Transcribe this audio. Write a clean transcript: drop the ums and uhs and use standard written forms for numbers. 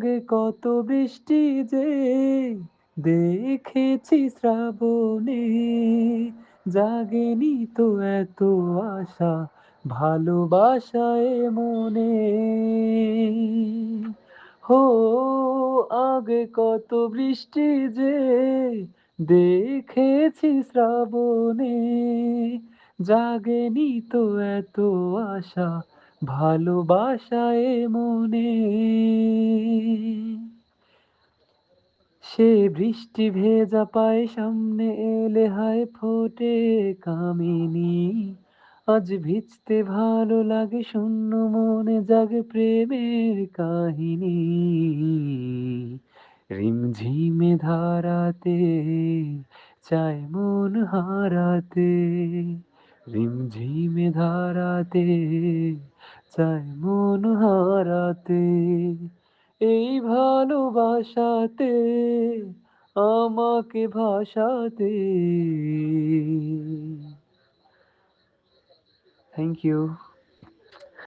আগে কত বৃষ্টি যে দেখেছি শ্রাবণে, জাগেনি তো এত আশা ভালোবাসায় মনে। হো, আগে কত বৃষ্টি যে দেখেছি শ্রাবণে, জাগেনি তো এত আশা ভালোবাসায় মনে। সে বৃষ্টি ভেজা পায় সামনে এলে হায় ফোটে কামিনী। আজ ভিজতে ভালো লাগে শূন্য মনে জাগে প্রেমের কাহিনী। রিমঝিমে ধারাতে চায় মন হারাতে, রিমঝিমে ধারাতে চায় মন হারাতে। এই ভালোবাসাতে আমাকে ভাসাতে। Thank you.